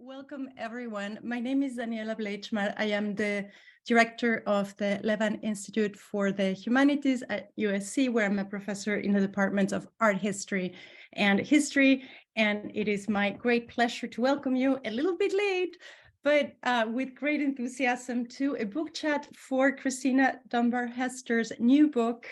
Welcome, everyone. My name is Daniela Bleichmar. I am the director of the Levan Institute for the Humanities at USC, where I'm a professor in the Department of Art History and History. And it is my great pleasure to welcome you a little bit late, but with great enthusiasm to a book chat for Christina Dunbar-Hester's new book,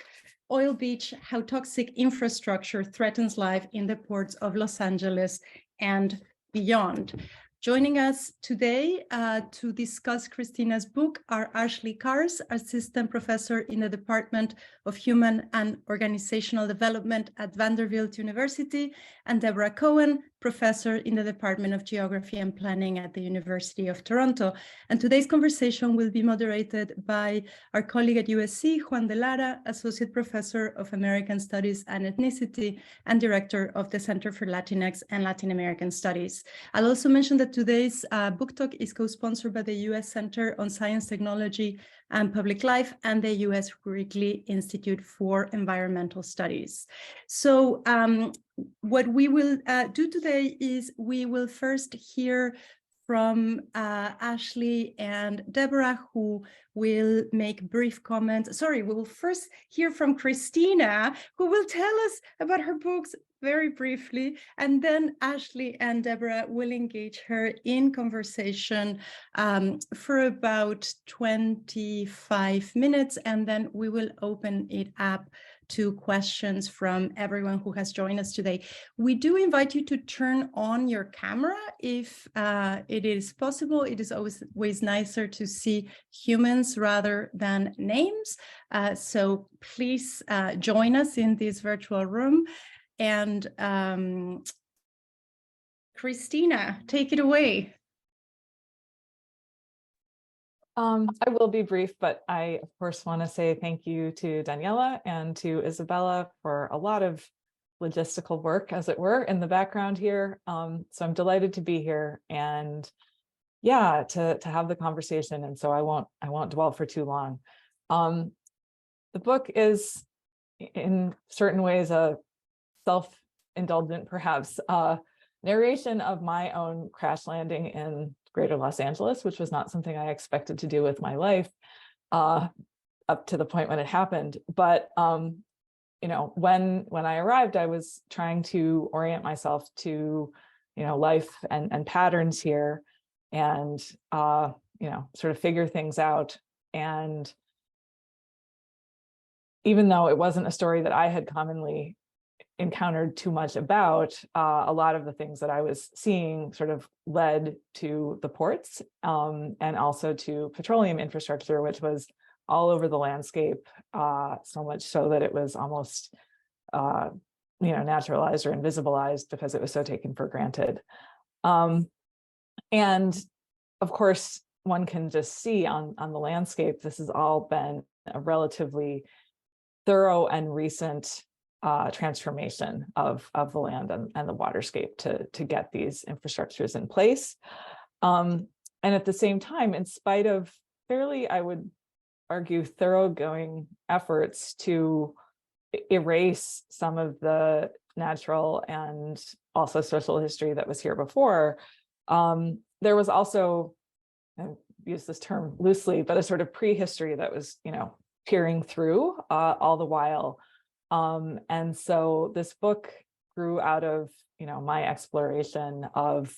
Oil Beach: How Toxic Infrastructure Threatens Life in the Ports of Los Angeles and Beyond. Joining us today to discuss Christina's book are Ashley Kars, assistant professor in the Department of Human and Organizational Development at Vanderbilt University, and Deborah Cohen, professor in the Department of Geography and Planning at the University of Toronto. And today's conversation will be moderated by our colleague at USC, Juan de Lara, associate professor of American Studies and Ethnicity and director of the Center for Latinx and Latin American Studies. I'll also mention that today's book talk is co-sponsored by the U.S. Center on Science, Technology, and Public Life and the U.S. Wrigley Institute for Environmental Studies. So what we will do today is we will first hear from Ashley and Deborah, who will make brief comments. Sorry, we will first hear from Christina, who will tell us about her books very briefly, and then Ashley and Deborah will engage her in conversation for about 25 minutes, and then we will open it up to questions from everyone who has joined us today. We do invite you to turn on your camera if it is possible. It is always nicer to see humans rather than names. So please join us in this virtual room. And Christina, take it away. I will be brief, but I, of course, want to say thank you to Daniela and to Isabella for a lot of logistical work, as it were, in the background here. So I'm delighted to be here and, yeah, to have the conversation. And so I won't dwell for too long. The book is, in certain ways, a self-indulgent, perhaps, narration of my own crash landing in Greater Los Angeles, which was not something I expected to do with my life up to the point when it happened. But you know, when I arrived, I was trying to orient myself to, you know, life and patterns here, and you know, sort of figure things out. And even though it wasn't a story that I had commonly encountered too much about, a lot of the things that I was seeing sort of led to the ports and also to petroleum infrastructure, which was all over the landscape, so much so that it was almost you know, naturalized or invisibilized because it was so taken for granted. And of course, one can just see on the landscape, this has all been a relatively thorough and recent transformation of the land and the waterscape to get these infrastructures in place. And at the same time, in spite of fairly, I would argue, thoroughgoing efforts to erase some of the natural and also social history that was here before, there was also, I use this term loosely, but a sort of prehistory that was, you know, peering through all the while. And so this book grew out of, you know, my exploration of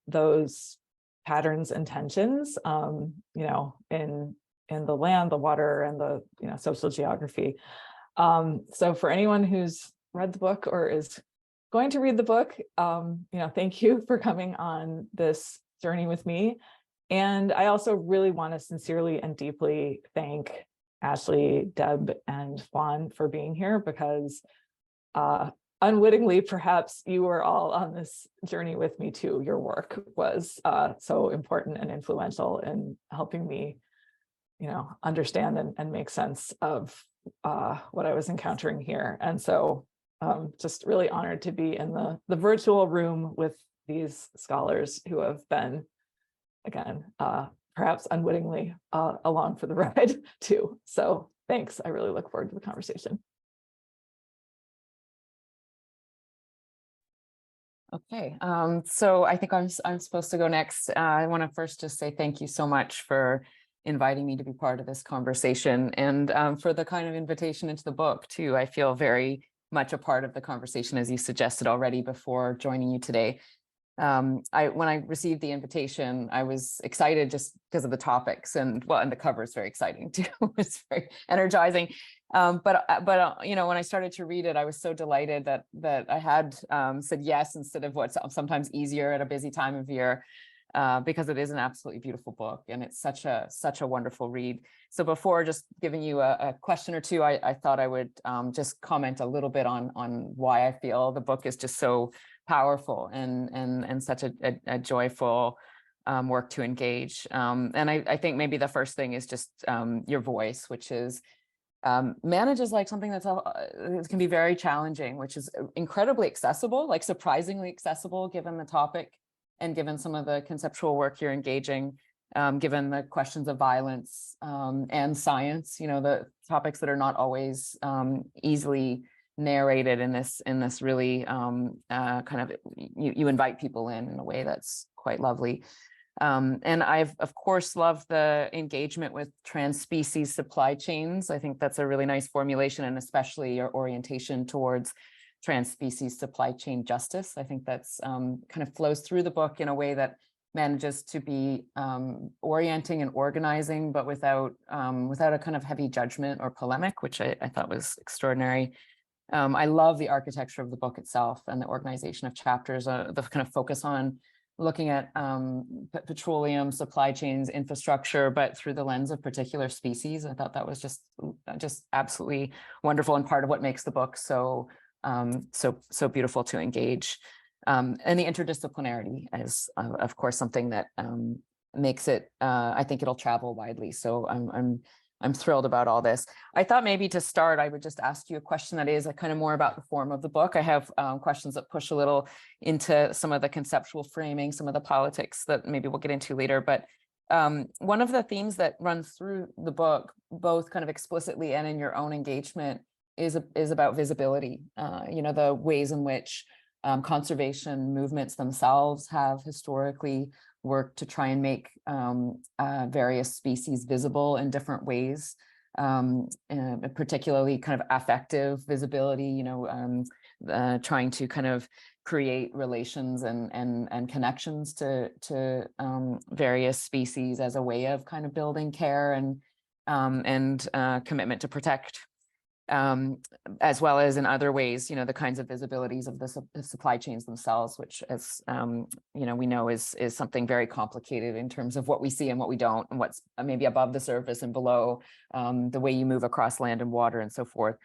those patterns and tensions, you know, in the land, the water, and the, you know, social geography. So for anyone who's read the book or is going to read the book, you know, thank you for coming on this journey with me. And I also really want to sincerely and deeply thank Ashley, Deb, and Juan for being here, because unwittingly, perhaps you were all on this journey with me too. Your work was so important and influential in helping me, you know, understand and make sense of what I was encountering here. And so just really honored to be in the virtual room with these scholars who have been, again, perhaps unwittingly along for the ride too. So thanks. I really look forward to the conversation. Okay, so I think I'm supposed to go next. I want to first just say thank you so much for inviting me to be part of this conversation, and for the kind of invitation into the book too. I feel very much a part of the conversation, as you suggested already before joining you today. When I received the invitation, I was excited just because of the topics, and the cover is very exciting too. It's very energizing. But you know, when I started to read it, I was so delighted that I had said yes instead of what's sometimes easier at a busy time of year, because it is an absolutely beautiful book, and it's such a wonderful read. So before just giving you a question or two, I thought I would just comment a little bit on why I feel the book is just so powerful and such a joyful work to engage. And I think maybe the first thing is just your voice, which is manages like something that's it can be very challenging, which is incredibly accessible, like surprisingly accessible given the topic and given some of the conceptual work you're engaging, given the questions of violence and science, you know, the topics that are not always easily narrated in this really kind of, you invite people in a way that's quite lovely. And I've, of course, loved the engagement with trans-species supply chains. I think that's a really nice formulation, and especially your orientation towards trans-species supply chain justice. I think that's kind of flows through the book in a way that manages to be orienting and organizing, but without a kind of heavy judgment or polemic, which I thought was extraordinary. I love the architecture of the book itself and the organization of chapters, the kind of focus on looking at petroleum supply chains, infrastructure, but through the lens of particular species. I thought that was just absolutely wonderful, and part of what makes the book so beautiful to engage. And the interdisciplinarity is, of course, something that makes it. I think it'll travel widely. So I'm thrilled about all this. I thought maybe to start, I would just ask you a question that is kind of more about the form of the book. I have questions that push a little into some of the conceptual framing, some of the politics that maybe we'll get into later. But one of the themes that runs through the book, both kind of explicitly and in your own engagement, is about visibility. You know, the ways in which conservation movements themselves have historically work to try and make various species visible in different ways, particularly kind of affective visibility, you know, trying to kind of create relations and connections to various species as a way of kind of building care and commitment to protect. As well as in other ways, you know, the kinds of visibilities of the supply chains themselves, which, as you know, we know is something very complicated in terms of what we see and what we don't, and what's maybe above the surface and below, the way you move across land and water and so forth.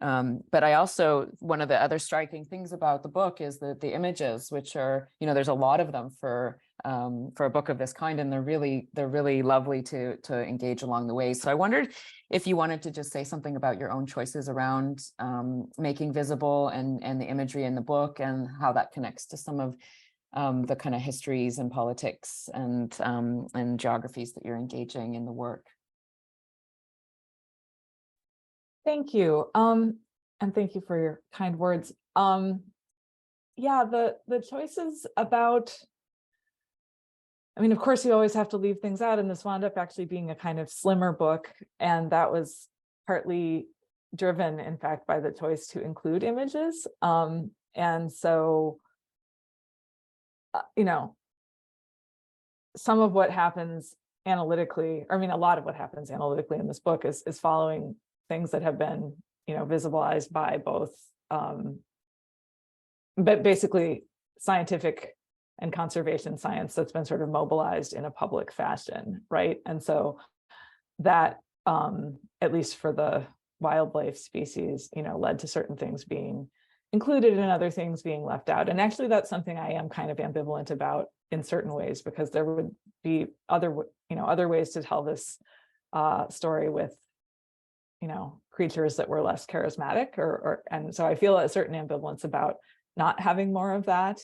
But I also, one of the other striking things about the book is that the images, which are, you know, there's a lot of them for a book of this kind, and they're really lovely to engage along the way. So I wondered if you wanted to just say something about your own choices around making visible and the imagery in the book, and how that connects to some of the kind of histories and politics and geographies that you're engaging in the work. Thank you. And thank you for your kind words. Yeah, the choices about, I mean, of course, you always have to leave things out, and this wound up actually being a kind of slimmer book. And that was partly driven, in fact, by the choice to include images. And so, you know, some of what happens analytically, or I mean, a lot of what happens analytically in this book is following things that have been, you know, visibilized by both, but basically scientific and conservation science that's been sort of mobilized in a public fashion, right? And so that, at least for the wildlife species, you know, led to certain things being included and other things being left out. And actually, that's something I am kind of ambivalent about in certain ways, because there would be other ways to tell this story with, you know, creatures that were less charismatic, and so I feel a certain ambivalence about not having more of that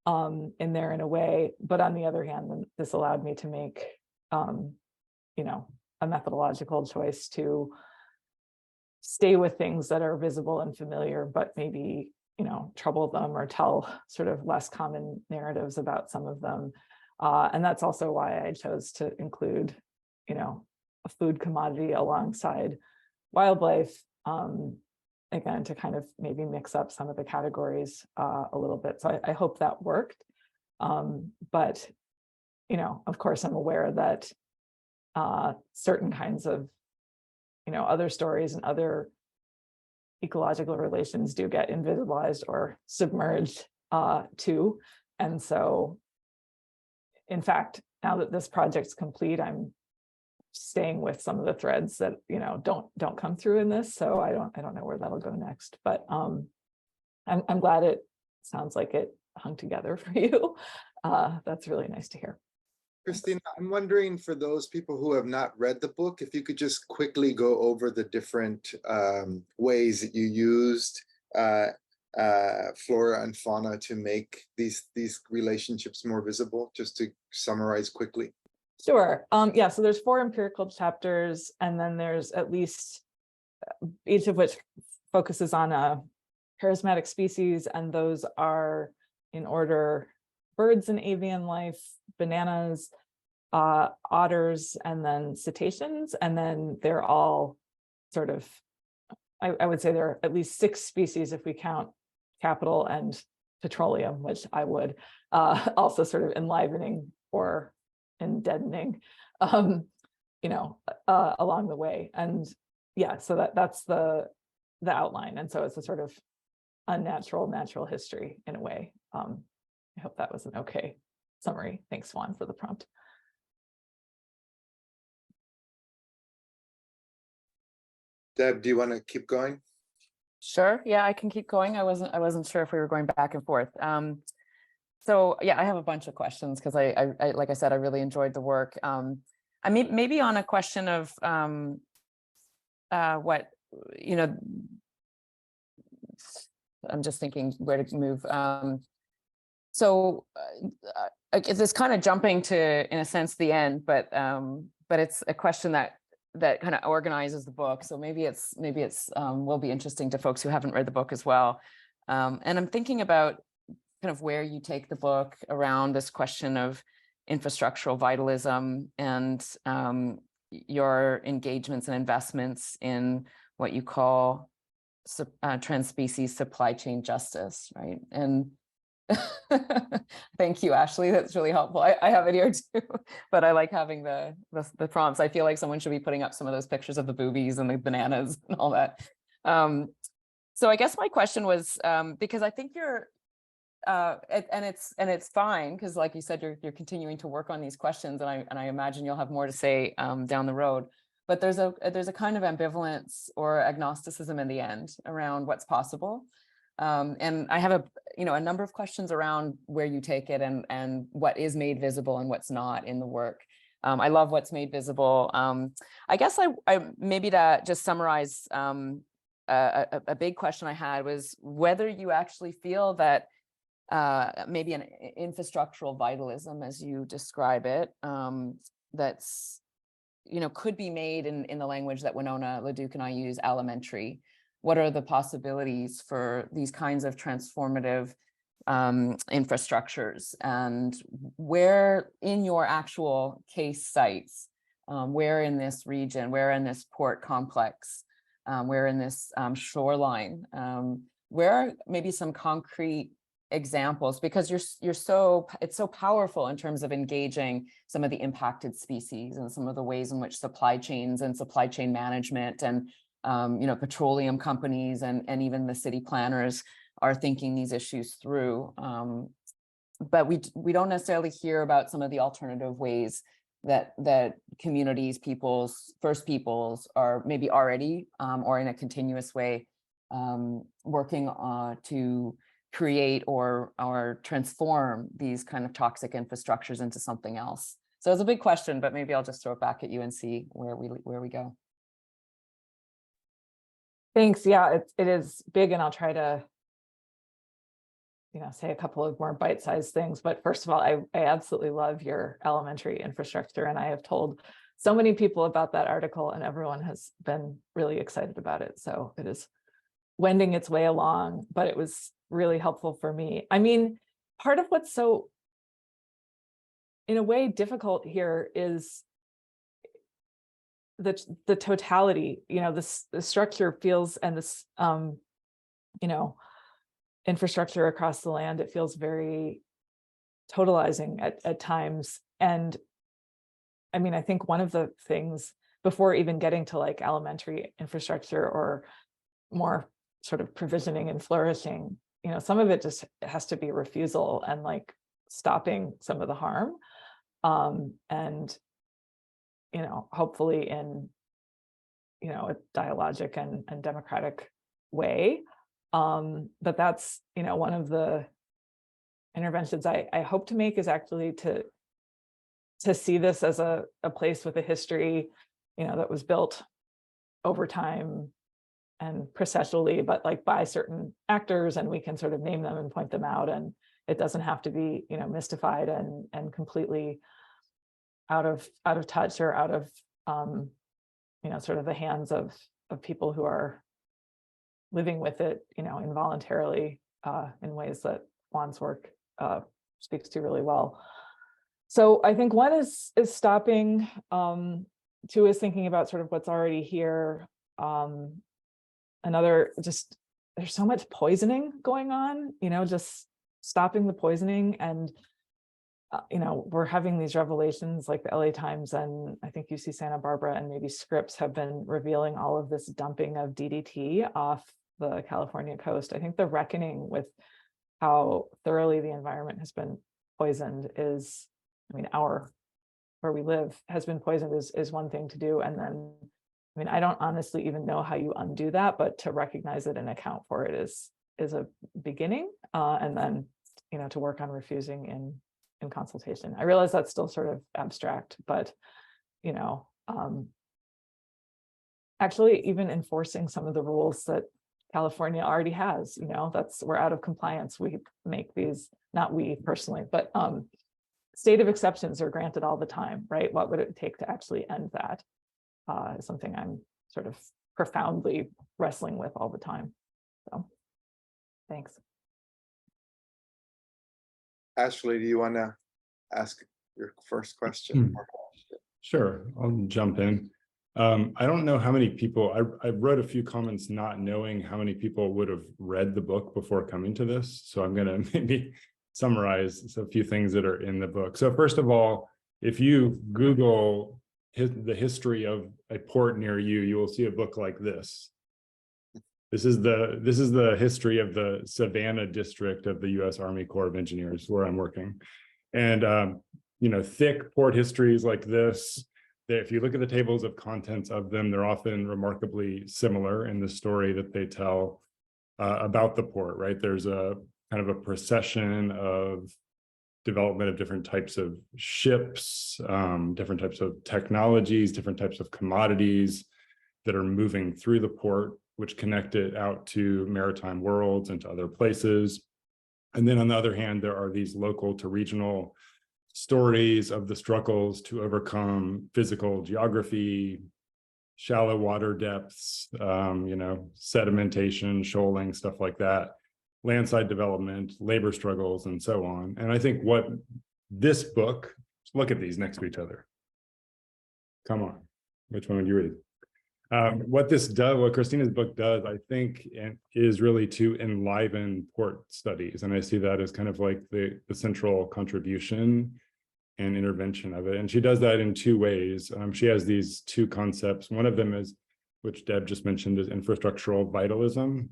in there in a way. But on the other hand, this allowed me to make, you know, a methodological choice to stay with things that are visible and familiar, but maybe trouble them or tell sort of less common narratives about some of them. And that's also why I chose to include, a food commodity alongside wildlife, again, to kind of maybe mix up some of the categories a little bit. So I hope that worked. But, of course, I'm aware that certain kinds of, other stories and other ecological relations do get invisibilized or submerged too. And so, in fact, now that this project's complete, I'm staying with some of the threads that don't come through in this. So I don't know where that'll go next. But I'm glad it sounds like it hung together for you. That's really nice to hear. Christina, I'm wondering, for those people who have not read the book, if you could just quickly go over the different ways that you used flora and fauna to make these relationships more visible, just to summarize quickly. Sure. Yeah, so there's 4 empirical chapters, and then there's at least each of which focuses on a charismatic species, and those are in order: birds and avian life, bananas, otters, and then cetaceans. And then they're all sort of, I would say there are at least 6 species if we count capital and petroleum, which I would also sort of enlivening or and deadening, along the way. And yeah, so that's the outline. And so it's a sort of unnatural, natural history in a way. I hope that was an okay summary. Thanks, Juan, for the prompt. Deb, do you want to keep going? Sure. Yeah, I can keep going. I wasn't sure if we were going back and forth. So yeah, I have a bunch of questions because I like I said, I really enjoyed the work. I mean, maybe on a question of what, I'm just thinking where to move. So it's kind of jumping to, in a sense, the end, but it's a question that kind of organizes the book. So maybe it's will be interesting to folks who haven't read the book as well. And I'm thinking about kind of where you take the book around this question of infrastructural vitalism and your engagements and investments in what you call transspecies supply chain justice, right? And thank you, Ashley. That's really helpful. I have it here too, but I like having the prompts. I feel like someone should be putting up some of those pictures of the boobies and the bananas and all that. So I guess my question was, because I think you're and it's fine, because like you said, you're continuing to work on these questions, and I imagine you'll have more to say down the road. But there's a kind of ambivalence or agnosticism in the end around what's possible. And I have a number of questions around where you take it and what is made visible and what's not in the work. I love what's made visible. I guess I maybe to just summarize a big question I had was whether you actually feel that maybe an infrastructural vitalism, as you describe it, that's, could be made in the language that Winona LaDuke and I use, elementary. What are the possibilities for these kinds of transformative infrastructures, and where in your actual case sites, where in this region, where in this port complex, where in this shoreline, where are maybe some concrete examples, because it's so powerful in terms of engaging some of the impacted species and some of the ways in which supply chains and supply chain management and petroleum companies and even the city planners are thinking these issues through. But we don't necessarily hear about some of the alternative ways that communities, First Peoples are maybe already or in a continuous way working to create or transform these kind of toxic infrastructures into something else. So it's a big question, but maybe I'll just throw it back at you and see where we go. Thanks. Yeah, it is big, and I'll try to say a couple of more bite-sized things. But first of all, I absolutely love your elementary infrastructure, and I have told so many people about that article, and everyone has been really excited about it. So it is wending its way along, but it was really helpful for me. I mean, part of what's so, in a way, difficult here is the totality, the structure feels, and this, infrastructure across the land, it feels very totalizing at times. And I mean, I think one of the things, before even getting to like elementary infrastructure or more sort of provisioning and flourishing, some of it just has to be refusal and like stopping some of the harm. And, hopefully in, a dialogic and democratic way. But that's, one of the interventions I hope to make is actually to see this as a place with a history, that was built over time and processually, but like by certain actors, and we can sort of name them and point them out, and it doesn't have to be, mystified and completely out of touch or out of, sort of the hands of people who are living with it, involuntarily, in ways that Juan's work speaks to really well. So I think one is stopping, two is thinking about sort of what's already here. Another, just there's so much poisoning going on, just stopping the poisoning. And we're having these revelations, like the LA Times and I think UC Santa Barbara and maybe Scripps have been revealing all of this dumping of DDT off the California coast. I think the reckoning with how thoroughly the environment has been poisoned is, where we live has been poisoned is one thing to do. And then, I don't honestly even know how you undo that, but to recognize it and account for it is a beginning. And then, to work on refusing in consultation. I realize that's still sort of abstract, but, actually even enforcing some of the rules that California already has, we're out of compliance. We make these, not we personally, but state of exceptions are granted all the time, right? What would it take to actually end that? Is something I'm sort of profoundly wrestling with all the time. So, thanks. Ashley, do you want to ask your first question? Sure, I'll jump in. I don't know how many people, I wrote a few comments not knowing how many people would have read the book before coming to this. So I'm going to maybe summarize a few things that are in the book. So first of all, if you Google the history of a port near you, you will see a book like this. This is the history of the Savannah district of the U.S. Army Corps of Engineers, where I'm working. And, thick port histories like this, if you look at the tables of contents of them, they're often remarkably similar in the story that they tell about the port, right? There's a kind of a procession of development of different types of ships, different types of technologies, different types of commodities that are moving through the port, which connect it out to maritime worlds and to other places. And then on the other hand, there are these local to regional stories of the struggles to overcome physical geography, shallow water depths, sedimentation, shoaling, stuff like that, landside development, labor struggles, and so on. And I think what this book, look at these next to each other. Come on, which one would you read? What this does, what Christina's book does, I think, is really to enliven port studies. And I see that as kind of like the central contribution and intervention of it. And she does that in two ways. She has these two concepts. One of them is, which Deb just mentioned, is infrastructural vitalism,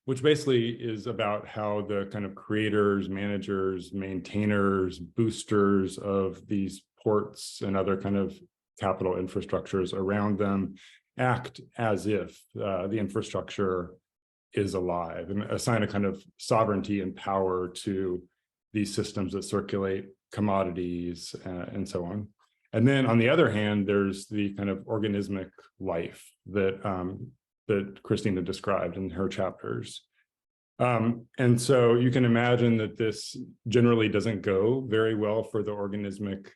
which basically is about how the kind of creators, managers, maintainers, boosters of these ports and other kind of capital infrastructures around them act as if the infrastructure is alive and assign a kind of sovereignty and power to these systems that circulate commodities and so on. And then on the other hand, there's the kind of organismic life that that Christina described in her chapters. And so you can imagine that this generally doesn't go very well for the organismic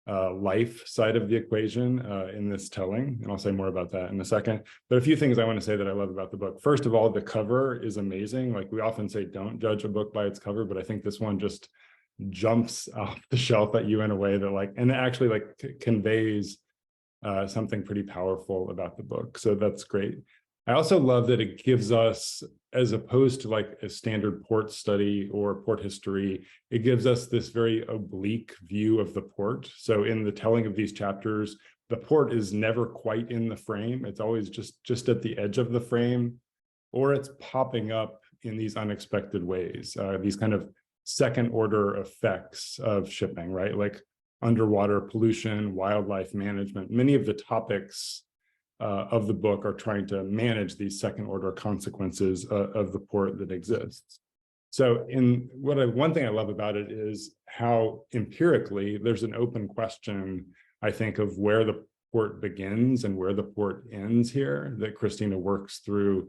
life side of the equation in this telling, and I'll say more about that in a second. But a few things I want to say that I love about the book. First of all, the cover is amazing. Like we often say, don't judge a book by its cover, but I think this one just jumps off the shelf at you in a way that like, and it actually like conveys something pretty powerful about the book. So that's great. I also love that it gives us, as opposed to like a standard port study or port history, it gives us this very oblique view of the port. So in the telling of these chapters, the port is never quite in the frame. It's always just at the edge of the frame, or it's popping up in these unexpected ways, these kind of second order effects of shipping, right? Like underwater pollution, wildlife management. Many of the topics of the book are trying to manage these second order consequences of the port that exists. So one thing I love about it is how empirically there's an open question, I think, of where the port begins and where the port ends here that Christina works through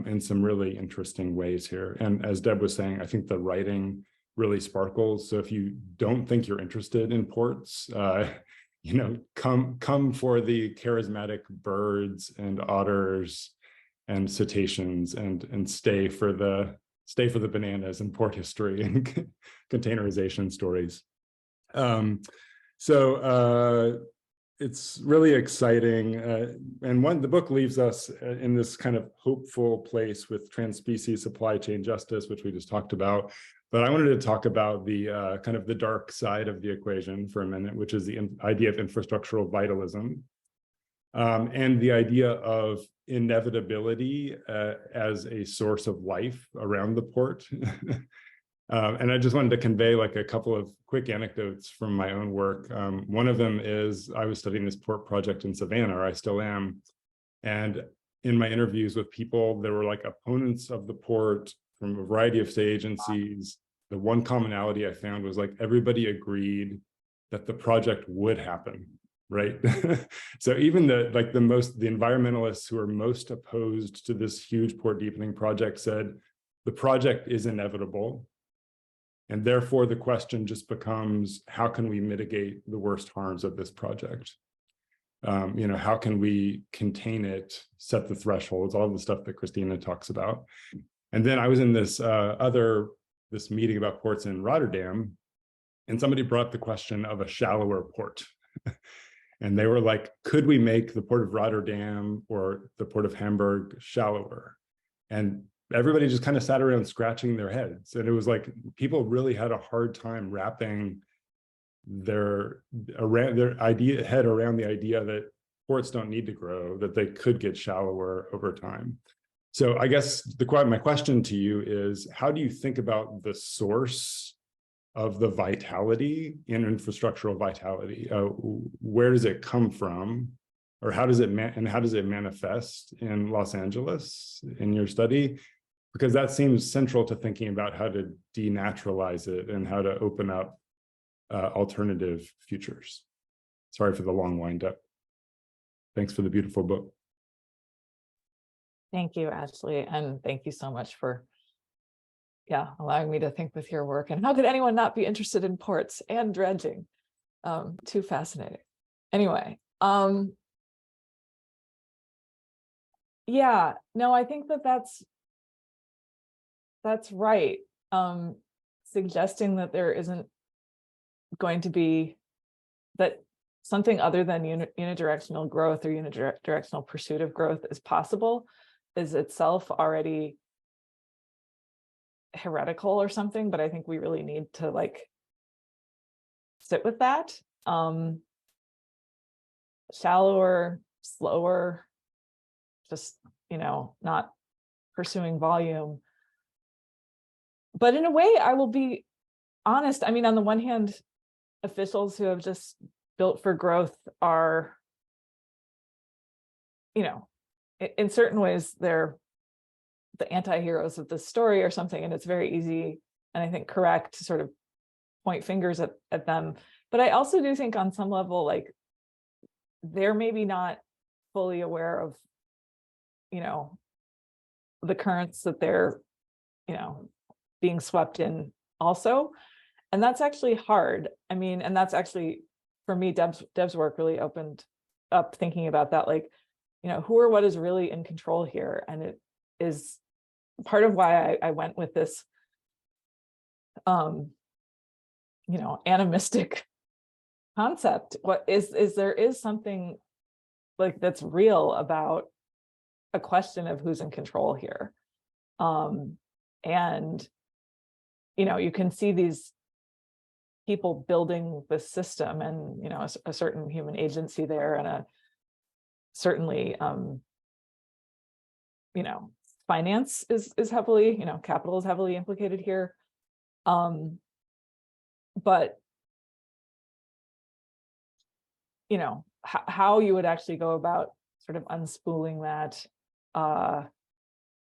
in some really interesting ways here. And as Deb was saying, I think the writing really sparkles. So if you don't think you're interested in ports, you know, come for the charismatic birds and otters and cetaceans, and stay for the bananas and port history and containerization stories. It's really exciting, and the book leaves us in this kind of hopeful place with transspecies supply chain justice, which we just talked about. But I wanted to talk about the kind of the dark side of the equation for a minute, which is the idea of infrastructural vitalism, and the idea of inevitability as a source of life around the port. And I just wanted to convey like a couple of quick anecdotes from my own work. One of them is I was studying this port project in Savannah, or I still am. And in my interviews with people, there were like opponents of the port from a variety of state agencies. The one commonality I found was like everybody agreed that the project would happen, right? So even the environmentalists who are most opposed to this huge port deepening project said the project is inevitable. And therefore the question just becomes, how can we mitigate the worst harms of this project? You know, how can we contain it, set the thresholds, all the stuff that Christina talks about. And then I was in this meeting about ports in Rotterdam, and somebody brought up the question of a shallower port. And they were like, could we make the port of Rotterdam or the port of Hamburg shallower? And everybody just kind of sat around scratching their heads. And it was like, people really had a hard time wrapping their head around the idea that ports don't need to grow, that they could get shallower over time. So I guess my question to you is, how do you think about the source of the vitality in infrastructural vitality? Where does it come from? Or how does it manifest in Los Angeles in your study? Because that seems central to thinking about how to denaturalize it and how to open up alternative futures. Sorry for the long wind up. Thanks for the beautiful book. Thank you, Ashley. And thank you so much for allowing me to think with your work. And how could anyone not be interested in ports and dredging? Too fascinating. Anyway, I think that's right. Suggesting that there isn't going to be that something other than unidirectional growth or unidirectional pursuit of growth is possible is itself already heretical or something, but I think we really need to like sit with that. Shallower, slower, just, not pursuing volume. But in a way, I will be honest. I mean, on the one hand, officials who have just built for growth are, in certain ways, they're the anti-heroes of this story or something. And it's very easy, and I think correct, to sort of point fingers at them. But I also do think on some level, like, they're maybe not fully aware of, the currents that they're, being swept in also. And that's actually hard. I mean, and that's actually for me, Deb's work really opened up thinking about that, like, who or what is really in control here. And it is part of why I went with this, animistic concept. What is there is something like that's real about a question of who's in control here. And, you can see these people building the system and, a certain human agency there, and certainly, finance is heavily, capital is heavily implicated here. But, how you would actually go about sort of unspooling that,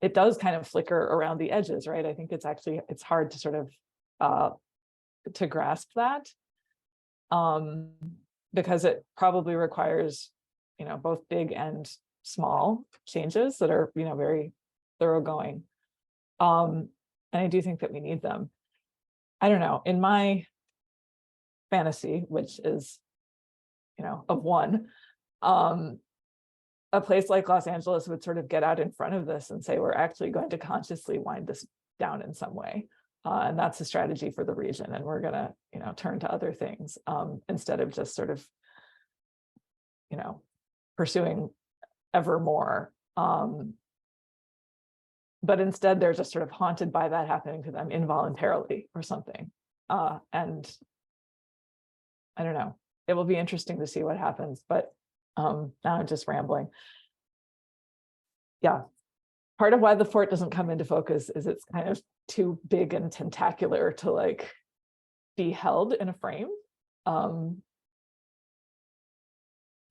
it does kind of flicker around the edges, right? I think it's hard to sort of to grasp that, because it probably requires, both big and small changes that are, very thoroughgoing. And I do think that we need them. I don't know, in my fantasy, which is, of one, a place like Los Angeles would sort of get out in front of this and say, we're actually going to consciously wind this down in some way. And that's a strategy for the region. And we're going to, turn to other things, instead of just sort of, pursuing ever more. But instead, they're just sort of haunted by that happening to them involuntarily or something. And I don't know, it will be interesting to see what happens, but now I'm just rambling. Yeah, part of why the fort doesn't come into focus is it's kind of too big and tentacular to like be held in a frame.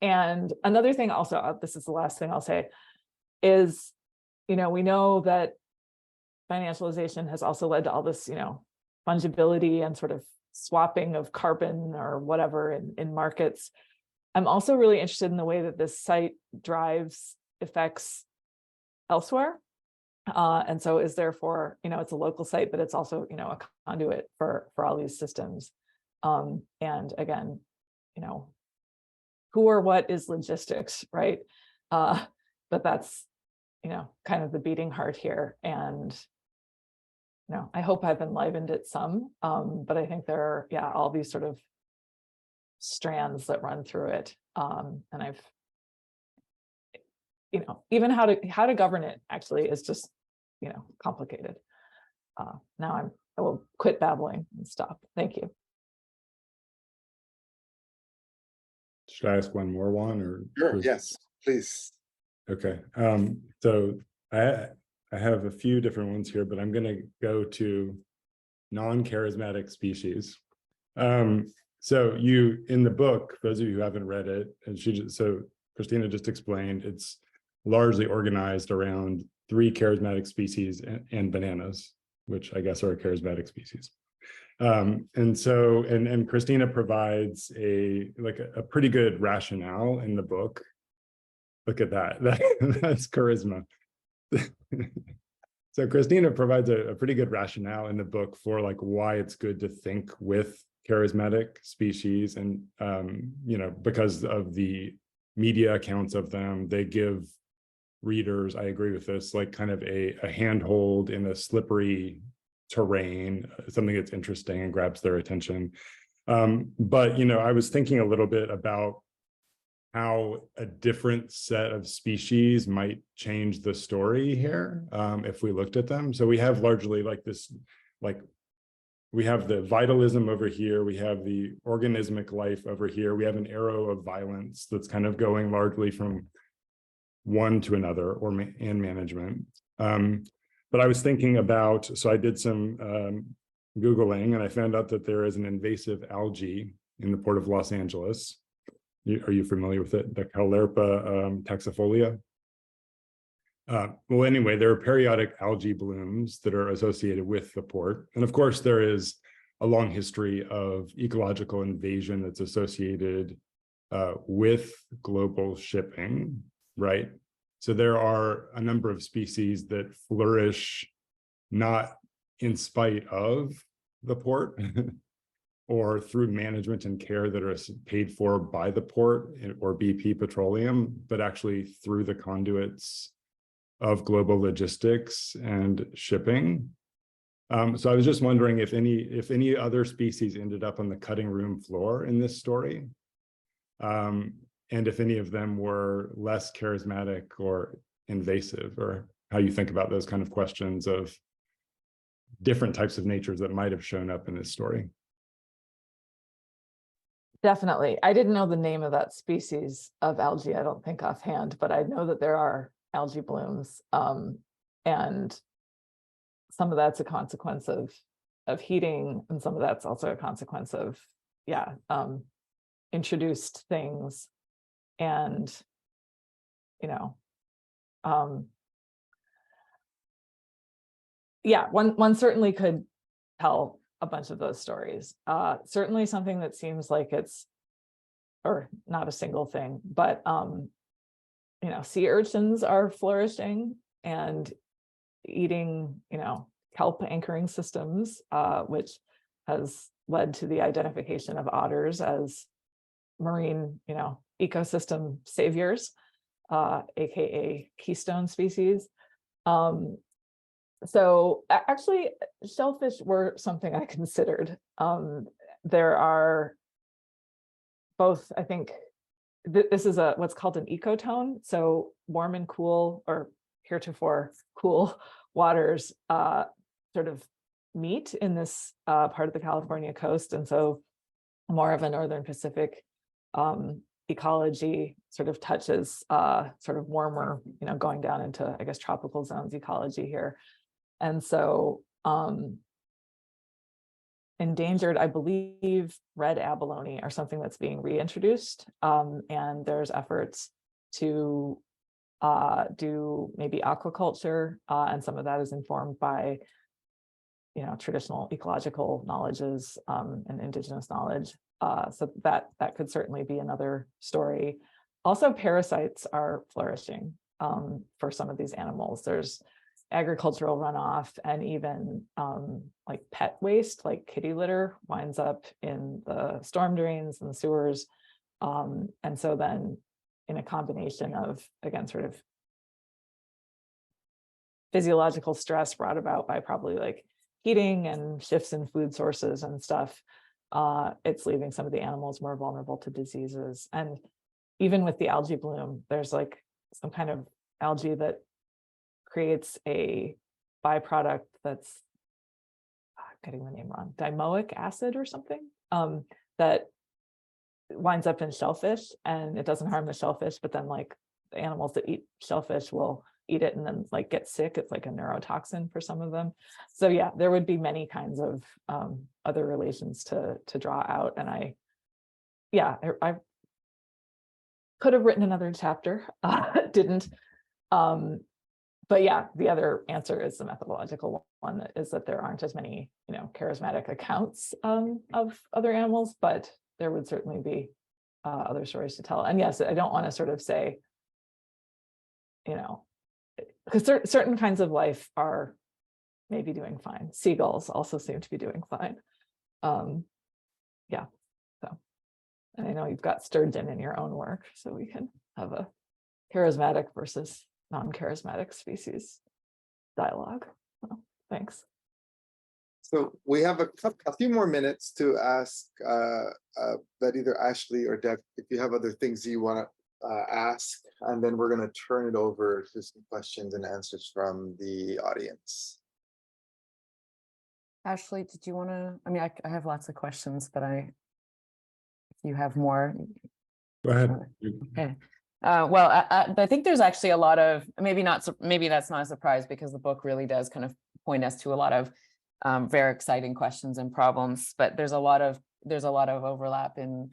And another thing also, this is the last thing I'll say, is, we know that financialization has also led to all this, fungibility and sort of swapping of carbon or whatever in markets. I'm also really interested in the way that this site drives effects elsewhere. And so is therefore, it's a local site, but it's also, a conduit for all these systems. And again, who or what is logistics, right? But that's, kind of the beating heart here. And, I hope I've enlivened it some, but I think there are, all these sort of strands that run through it. And I've, even how to govern it actually is just, complicated. Now I will quit babbling and stop. Thank you. Should I ask one more one or? Sure, yes, please. Okay, so I have a few different ones here, but I'm going to go to non-charismatic species. So you, in the book, those of you who haven't read it, and so Christina just explained, it's largely organized around 3 charismatic species and bananas, which I guess are a charismatic species. And so, and Christina provides a pretty good rationale in the book. Look at that, that's charisma. So Christina provides a pretty good rationale in the book for like why it's good to think with charismatic species, and because of the media accounts of them, they give readers, I agree with this, like kind of a handhold in a slippery terrain, something that's interesting and grabs their attention. But I was thinking a little bit about how a different set of species might change the story here, if we looked at them. So we have largely like this, we have the vitalism over here, we have the organismic life over here, we have an arrow of violence that's kind of going largely from one to another, and management. But I was thinking about, so I did some Googling, and I found out that there is an invasive algae in the port of Los Angeles. Are you familiar with it? The Caulerpa taxifolia? Well, anyway, there are periodic algae blooms that are associated with the port. And of course, there is a long history of ecological invasion that's associated with global shipping, right? So there are a number of species that flourish not in spite of the port, or through management and care that are paid for by the port or BP Petroleum, but actually through the conduits of global logistics and shipping. So I was just wondering if any other species ended up on the cutting room floor in this story, and if any of them were less charismatic or invasive, or how you think about those kind of questions of different types of natures that might have shown up in this story. Definitely. I didn't know the name of that species of algae, I don't think offhand, but I know that there are algae blooms, and some of that's a consequence of heating, and some of that's also a consequence of, introduced things. And, one certainly could tell a bunch of those stories. Certainly something that seems like it's, or not a single thing, but sea urchins are flourishing and eating, kelp anchoring systems, which has led to the identification of otters as marine, ecosystem saviors, aka keystone species. So actually, shellfish were something I considered. There are both, I think, this is what's called an ecotone. So warm and cool, or heretofore cool waters sort of meet in this part of the California coast. And so more of a Northern Pacific ecology sort of touches sort of warmer, going down into, I guess, tropical zones ecology here. And so endangered, I believe, red abalone are something that's being reintroduced. And there's efforts to do maybe aquaculture, and some of that is informed by, traditional ecological knowledges and indigenous knowledge. So that could certainly be another story. Also, parasites are flourishing for some of these animals. There's agricultural runoff, and even like pet waste, like kitty litter, winds up in the storm drains and the sewers. And so then, in a combination of, again, sort of physiological stress brought about by probably like heating and shifts in food sources and stuff, it's leaving some of the animals more vulnerable to diseases. And even with the algae bloom, there's like some kind of algae that creates a byproduct that's, I'm getting the name wrong, dimoic acid or something, that winds up in shellfish, and it doesn't harm the shellfish, but then like the animals that eat shellfish will eat it and then like get sick. It's like a neurotoxin for some of them. So yeah, there would be many kinds of other relations to draw out. And I could have written another chapter, didn't. But yeah, the other answer is the methodological one, is that there aren't as many, charismatic accounts of other animals, but there would certainly be other stories to tell. And yes, I don't want to sort of say, because certain kinds of life are maybe doing fine. Seagulls also seem to be doing fine. So, and I know you've got sturgeon in your own work, so we can have a charismatic versus non-charismatic species dialogue. So, thanks. So we have a few more minutes to ask that either Ashley or Deb, if you have other things you want to ask, and then we're going to turn it over to some questions and answers from the audience. Ashley, did you want to? I mean, I have lots of questions, but if you have more. Go ahead. Okay. Well, I think there's actually a lot of, maybe that's not a surprise, because the book really does kind of point us to a lot of very exciting questions and problems, but there's a lot of overlap in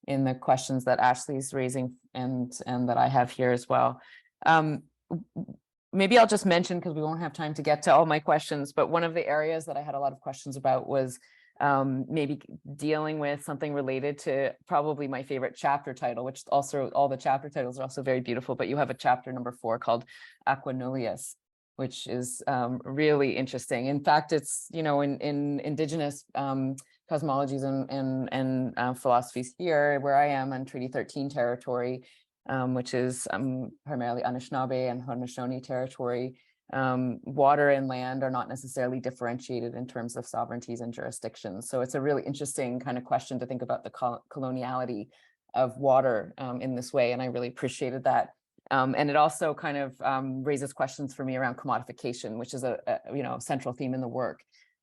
the questions that Ashley's raising and that I have here as well. Maybe I'll just mention, because we won't have time to get to all my questions, but one of the areas that I had a lot of questions about was maybe dealing with something related to probably my favorite chapter title, which also, all the chapter titles are also very beautiful, but you have a chapter number 4 called Aquanullius, which is really interesting. In fact, it's, in indigenous cosmologies and philosophies here, where I am on Treaty 13 territory, which is primarily Anishinaabe and Haudenosaunee territory. Water and land are not necessarily differentiated in terms of sovereignties and jurisdictions. So it's a really interesting kind of question to think about the coloniality of water in this way. And I really appreciated that. And it also kind of raises questions for me around commodification, which is a central theme in the work.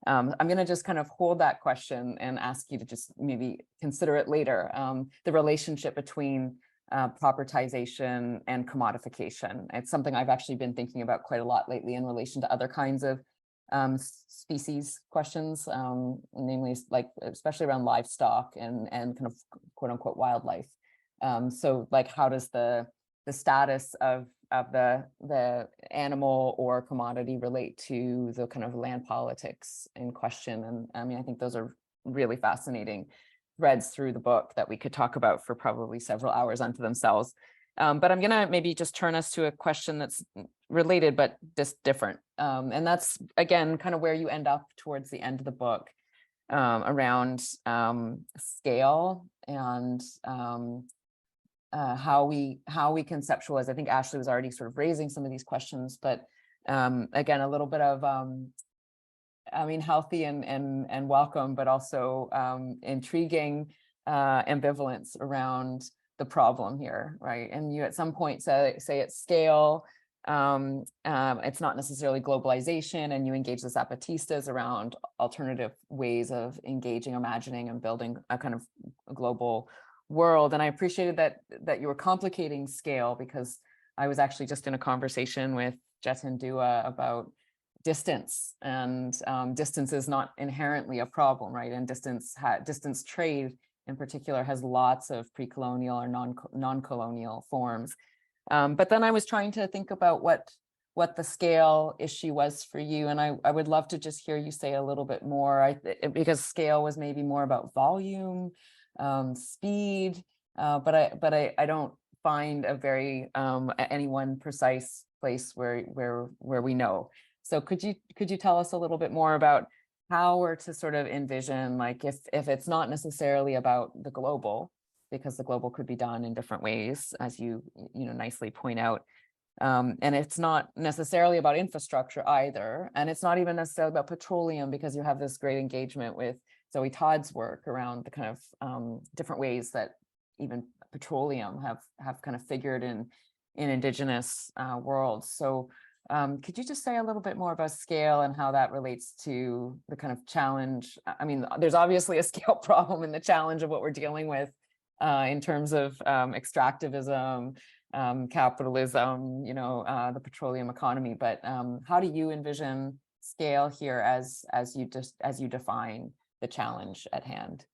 I'm going to just kind of hold that question and ask you to just maybe consider it later. The relationship between propertization and commodification. It's something I've actually been thinking about quite a lot lately in relation to other kinds of species questions, namely like especially around livestock and kind of quote unquote wildlife. So like how does the status of the animal or commodity relate to the kind of land politics in question? And I mean, I think those are really fascinating threads through the book that we could talk about for probably several hours unto themselves. But I'm gonna maybe just turn us to a question that's related, but just different. And that's, again, kind of where you end up towards the end of the book, around scale and how we conceptualize. I think Ashley was already sort of raising some of these questions, but again, a little bit of I mean, healthy and welcome, but also intriguing ambivalence around the problem here, right? And you at some point say at scale, it's not necessarily globalization, and you engage the Zapatistas around alternative ways of engaging, imagining, and building a kind of global world. And I appreciated that you were complicating scale, because I was actually just in a conversation with Jetin Dua about distance, and distance is not inherently a problem, right? And distance trade in particular has lots of pre-colonial or non-colonial forms. But then I was trying to think about what the scale issue was for you, and I would love to just hear you say a little bit more, because scale was maybe more about volume, speed, but I don't find a very any one precise place where we know. So could you tell us a little bit more about how we're to sort of envision, like if it's not necessarily about the global, because the global could be done in different ways, as you nicely point out, and it's not necessarily about infrastructure either, and it's not even necessarily about petroleum, because you have this great engagement with Zoe Todd's work around the kind of different ways that even petroleum have kind of figured in indigenous worlds. So could you just say a little bit more about scale and how that relates to the kind of challenge? I mean, there's obviously a scale problem in the challenge of what we're dealing with in terms of extractivism, capitalism, the petroleum economy. But how do you envision scale here as you define the challenge at hand?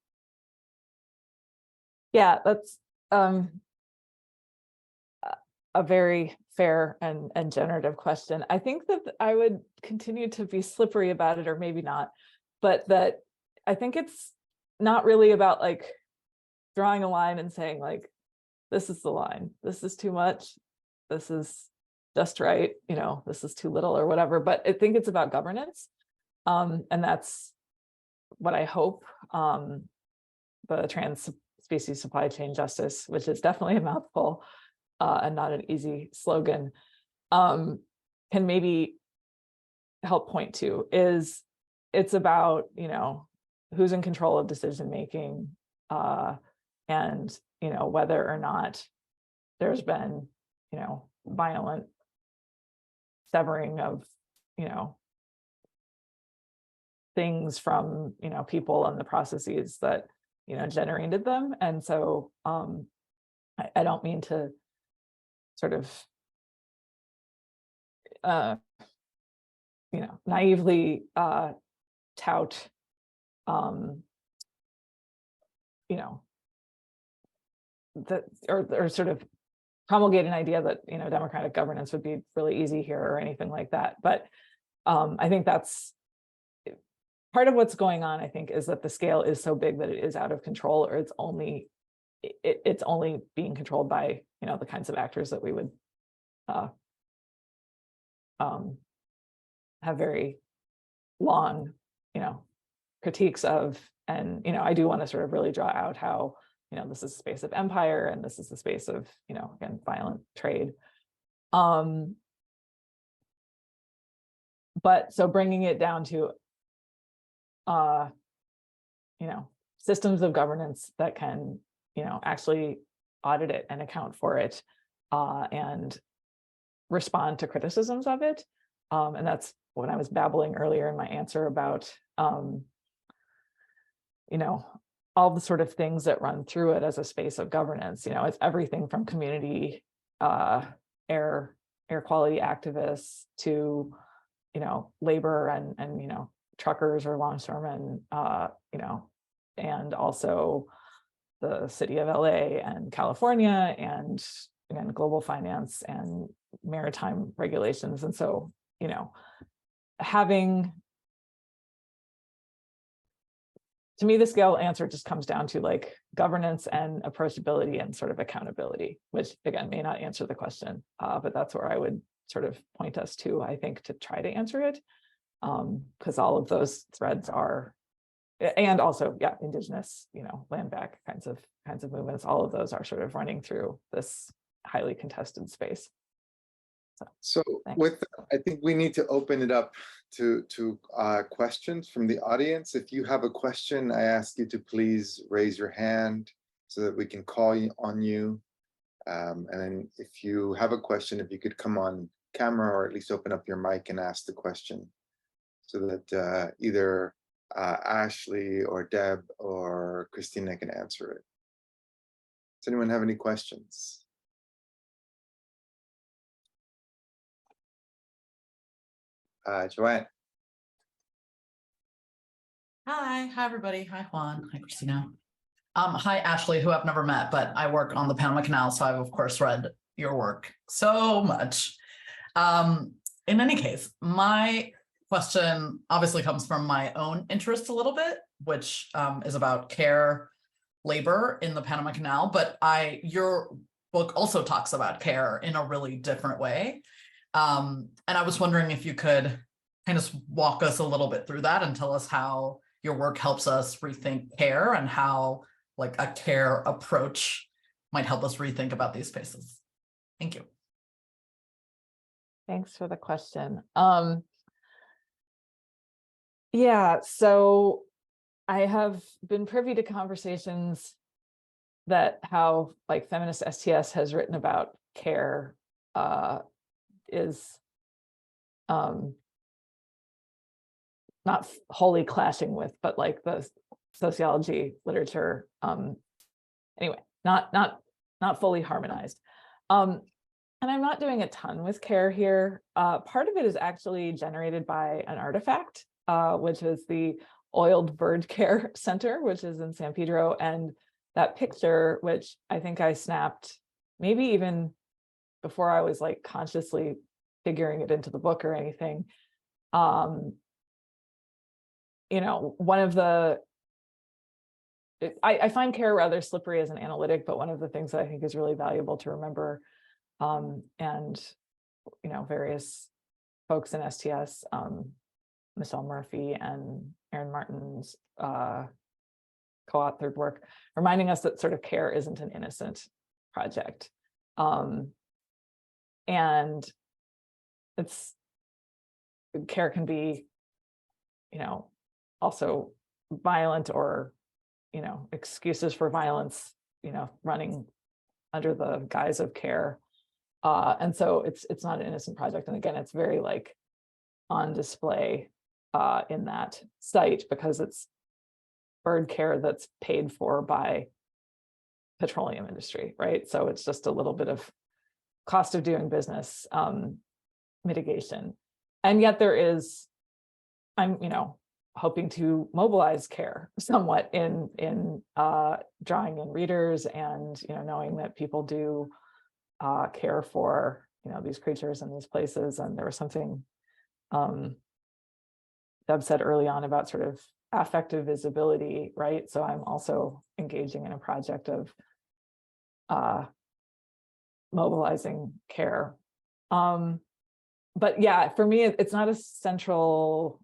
Yeah, that's a very fair and generative question. I think that I would continue to be slippery about it, or maybe not, but that I think it's not really about like drawing a line and saying like, this is the line, this is too much, this is just right, this is too little or whatever. But I think it's about governance. And that's what I hope the trans-species supply chain justice, which is definitely a mouthful, and not an easy slogan, can maybe help point to, is it's about, who's in control of decision making, and, whether or not there's been, violent severing of, things from, people and the processes that, generated them. And so I don't mean to sort of, naively tout, that or sort of promulgate an idea that, democratic governance would be really easy here or anything like that. But I think that's part of what's going on, I think, is that the scale is so big that it is out of control, or it's only being controlled by, the kinds of actors that we would have very long, critiques of, and, I do want to sort of really draw out how, this is a space of empire and this is the space of, again, violent trade. But so bringing it down to, systems of governance that can, actually audit it and account for it, and respond to criticisms of it. And that's when I was babbling earlier in my answer about, all the sort of things that run through it as a space of governance. It's everything from community air quality activists to, labor and truckers or longshoremen, and also the city of LA and California and again, global finance and maritime regulations. And so, to me, the scale answer just comes down to like governance and approachability and sort of accountability, which again, may not answer the question, but that's where I would sort of point us to, I think, to try to answer it. Because all of those threads are, and also, yeah, indigenous, land back kinds of movements, all of those are sort of running through this highly contested space. So with that, I think we need to open it up to questions from the audience. If you have a question, I ask you to please raise your hand so that we can call on you. And then if you have a question, if you could come on camera or at least open up your mic and ask the question so that either Ashley or Deb or Christina can answer it. Does anyone have any questions? Joanne. Hi everybody. Hi Juan. Hi Christina. Hi Ashley, who I've never met, but I work on the Panama Canal, so I've of course read your work so much. In any case, my question obviously comes from my own interest a little bit, which is about care labor in the Panama Canal, but your book also talks about care in a really different way. And I was wondering if you could kind of walk us a little bit through that and tell us how your work helps us rethink care and how like a care approach might help us rethink about these spaces. Thank you. Thanks for the question. Yeah, so I have been privy to conversations that how like feminist STS has written about care is not wholly clashing with, but like the sociology literature, anyway, not fully harmonized. And I'm not doing a ton with care here. Part of it is actually generated by an artifact, which is the Oiled Bird Care Center, which is in San Pedro. And that picture, which I think I snapped maybe even before I was like consciously figuring it into the book or anything. One of the, I find care rather slippery as an analytic, but one of the things that I think is really valuable to remember, and various folks in STS, Michelle Murphy and Erin Martin's co-authored work, reminding us that sort of care isn't an innocent project. And care can be, also violent or, excuses for violence, running under the guise of care. And so it's not an innocent project. And again, it's very like on display in that site because it's bird care that's paid for by petroleum industry, right? So it's just a little bit of cost of doing business mitigation. And yet there is, I'm, hoping to mobilize care somewhat in drawing in readers and, knowing that people do care for, these creatures in these places. And there was something Deb said early on about sort of affective visibility, right? So I'm also engaging in a project of mobilizing care. But yeah, for me, it's not a central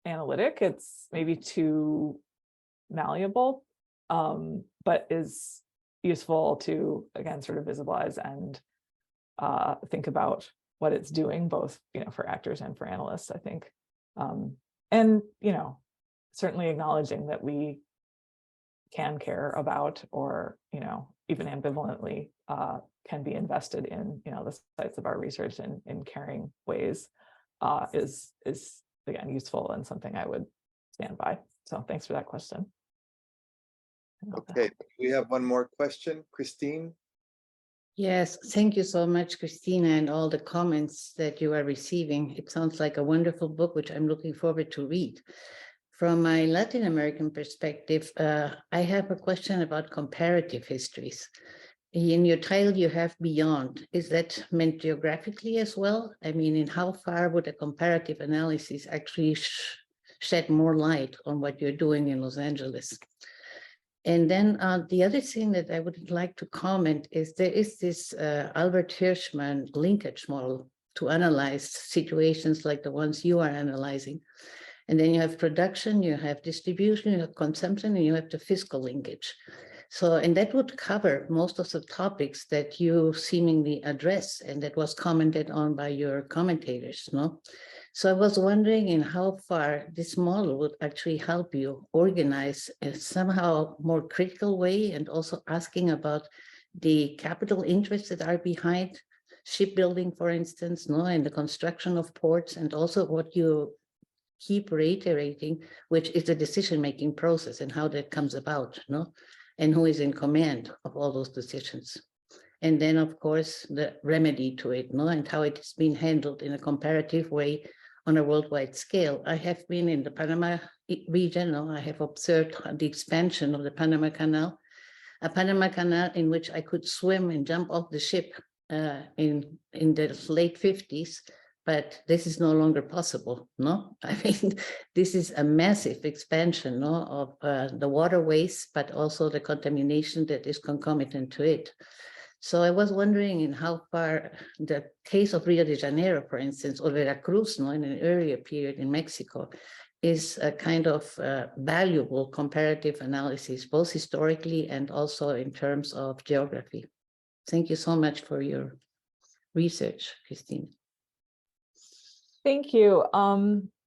analytic. It's maybe too malleable, but is useful to, again, sort of visualize and think about what it's doing, both, for actors and for analysts, I think. And, certainly acknowledging that we can care about, or, even ambivalently can be invested in, the sites of our research in caring ways is again, useful and something I would stand by. So thanks for that question. Okay, we have one more question, Christine. Yes, thank you so much, Christina, and all the comments that you are receiving. It sounds like a wonderful book, which I'm looking forward to read. From my Latin American perspective, I have a question about comparative histories. In your title, you have beyond. Is that meant geographically as well? I mean, in how far would a comparative analysis actually shed more light on what you're doing in Los Angeles? And then the other thing that I would like to comment is there is this Albert Hirschman linkage model to analyze situations like the ones you are analyzing. And then you have production, you have distribution, you have consumption, and you have the fiscal linkage. So, and that would cover most of the topics that you seemingly address, and that was commented on by your commentators, no? So I was wondering in how far this model would actually help you organize in somehow more critical way, and also asking about the capital interests that are behind shipbuilding, for instance, no, and the construction of ports, and also what you keep reiterating, which is the decision-making process and how that comes about, no, and who is in command of all those decisions. And then, of course, the remedy to it, no, and how it is being handled in a comparative way on a worldwide scale. I have been in the Panama region, no, I have observed the expansion of the Panama Canal, a Panama Canal in which I could swim and jump off the ship in the late 50s, but this is no longer possible, no? I mean, this is a massive expansion, no, of the waterways, but also the contamination that is concomitant to it. So I was wondering in how far the case of Rio de Janeiro, for instance, or Veracruz, no, in an earlier period in Mexico, is a kind of valuable comparative analysis, both historically and also in terms of geography. Thank you so much for your research, Christine. Thank you.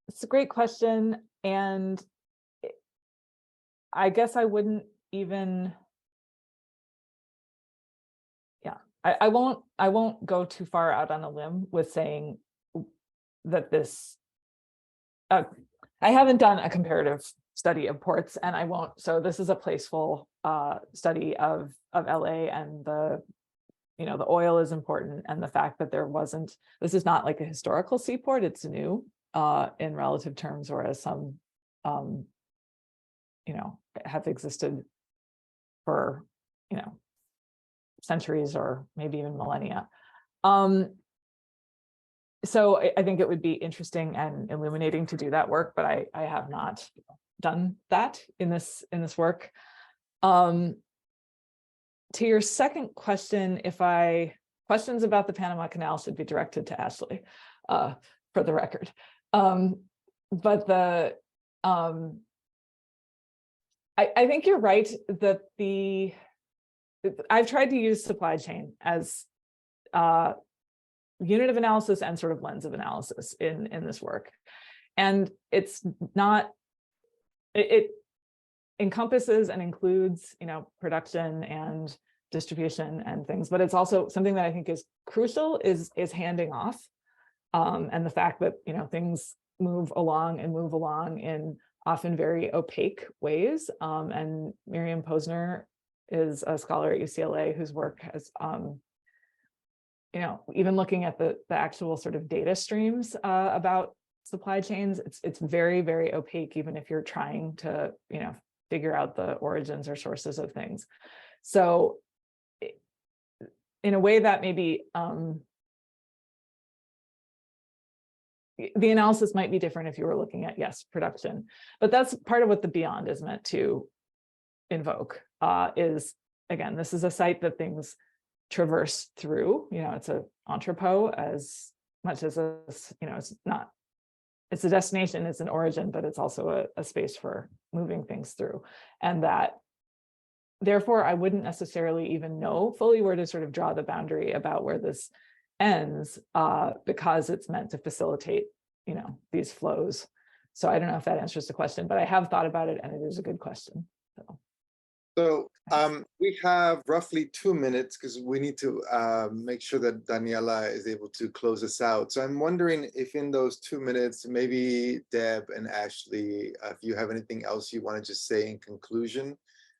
It's a great question. And I guess I wouldn't even, I won't go too far out on a limb with saying that this, I haven't done a comparative study of ports, and I won't. So this is a placeful study of LA, and the oil is important, and the fact that this is not like a historical seaport, it's new in relative terms, whereas some, have existed for, centuries or maybe even millennia. So I think it would be interesting and illuminating to do that work, but I have not done that in this work. To your second question, questions about the Panama Canal should be directed to Ashley, for the record. But I think you're right that I've tried to use supply chain as unit of analysis and sort of lens of analysis in this work. And it's not, it encompasses and includes, production and distribution and things, but it's also something that I think is crucial is handing off. And the fact that, things move along in often very opaque ways. And Miriam Posner is a scholar at UCLA whose work has, even looking at the actual sort of data streams about supply chains, it's very, very opaque, even if you're trying to, figure out the origins or sources of things. So in a way that maybe the analysis might be different if you were looking at, yes, production, but that's part of what the beyond is meant to invoke, is, again, this is a site that things traverse through, it's an entrepot as much as it's not it's a destination, it's an origin, but it's also a space for moving things through. And that, therefore, I wouldn't necessarily even know fully where to sort of draw the boundary about where this ends, because it's meant to facilitate, you know, these flows. So I don't know if that answers the question, but I have thought about it, and it is a good question. So we have roughly 2 minutes because we need to make sure that Daniela is able to close us out. So I'm wondering if in those 2 minutes, maybe Deb and Ashley, if you have anything else you want to just say in conclusion,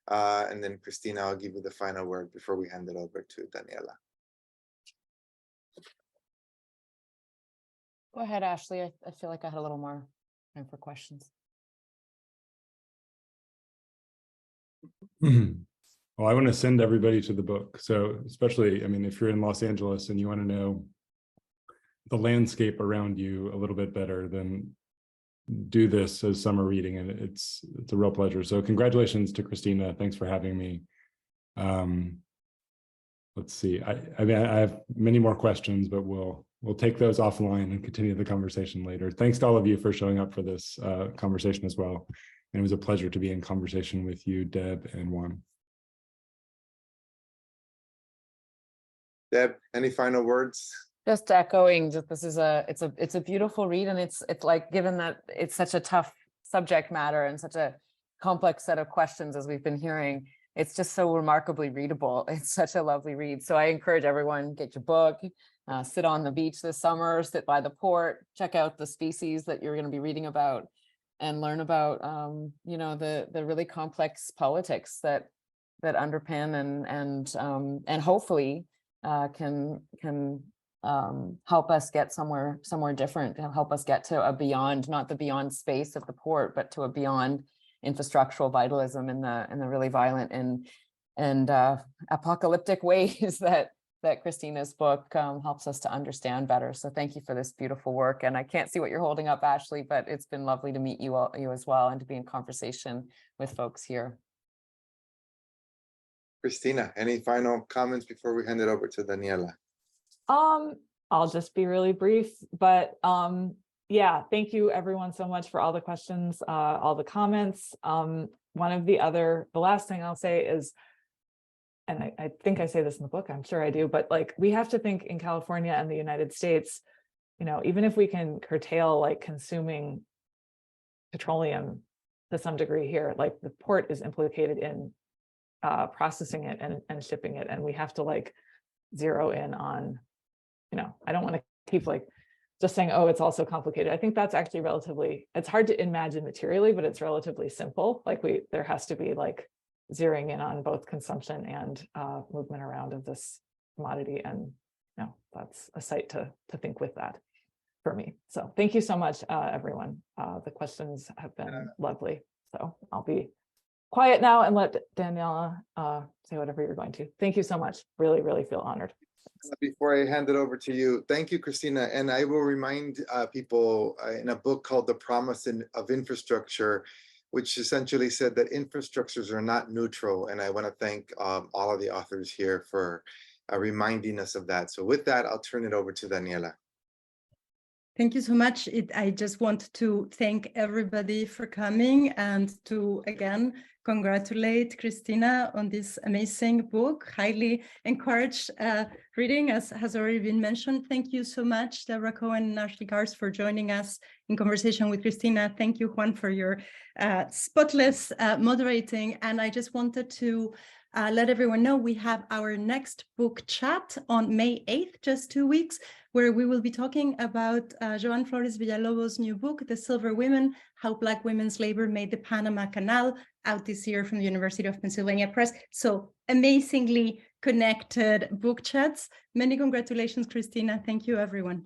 and then Christina, I'll give you the final word before we hand it over to Daniela. Go ahead, Ashley. I feel like I had a little more time for questions. Well, I want to send everybody to the book. So especially, I mean, if you're in Los Angeles and you want to know the landscape around you a little bit better, then do this as summer reading, and it's a real pleasure. So congratulations to Christina. Thanks for having me. Let's see. I mean, I have many more questions, but we'll take those offline and continue the conversation later. Thanks to all of you for showing up for this conversation as well. And it was a pleasure to be in conversation with you, Deb and Juan. Deb, any final words? Just echoing, just this is it's a beautiful read, and it's like, given that it's such a tough subject matter and such a complex set of questions as we've been hearing, it's just so remarkably readable. It's such a lovely read. So I encourage everyone, get your book, sit on the beach this summer, sit by the port, check out the species that you're going to be reading about, and learn about you know, the really complex politics that underpin and hopefully can help us get somewhere different, and help us get to a beyond, not the beyond space of the port, but to a beyond infrastructural vitalism in the really violent and apocalyptic ways that Christina's book helps us to understand better. So thank you for this beautiful work. And I can't see what you're holding up, Ashley, but it's been lovely to meet you as well, and to be in conversation with folks here. Christina, any final comments before we hand it over to Daniela? I'll just be really brief, but yeah, thank you everyone so much for all the questions, all the comments. The last thing I'll say is, and I think I say this in the book, I'm sure I do, but like, we have to think in California and the United States, you know, even if we can curtail like consuming petroleum to some degree here, like the port is implicated in processing it and shipping it. And we have to like zero in on, you know, I don't want to keep like just saying, oh, it's also complicated. I think that's actually relatively, it's hard to imagine materially, but it's relatively simple. Like there has to be like zeroing in on both consumption and movement around of this commodity. And you know, that's a sight to think with that for me. So thank you so much, everyone. The questions have been lovely. So I'll be quiet now and let Daniela say whatever you're going to. Thank you so much. Really, really feel honored. Before I hand it over to you, thank you, Christina. And I will remind people in a book called The Promise of Infrastructure, which essentially said that infrastructures are not neutral. And I want to thank all of the authors here for reminding us of that. So with that, I'll turn it over to Daniela. Thank you so much. I just want to thank everybody for coming, and to again congratulate Christina on this amazing book. Highly encourage reading, as has already been mentioned. Thank you so much, Deborah Cohen and Ashley Garst, for joining us in conversation with Christina. Thank you, Juan, for your spotless moderating. And I just wanted to let everyone know we have our next book chat on May 8th, just 2 weeks, where we will be talking about Joan Flores Villalobos' new book, The Silver Women, How Black Women's Labor Made the Panama Canal, out this year from the University of Pennsylvania Press. So amazingly connected book chats. Many congratulations, Christina. Thank you, everyone.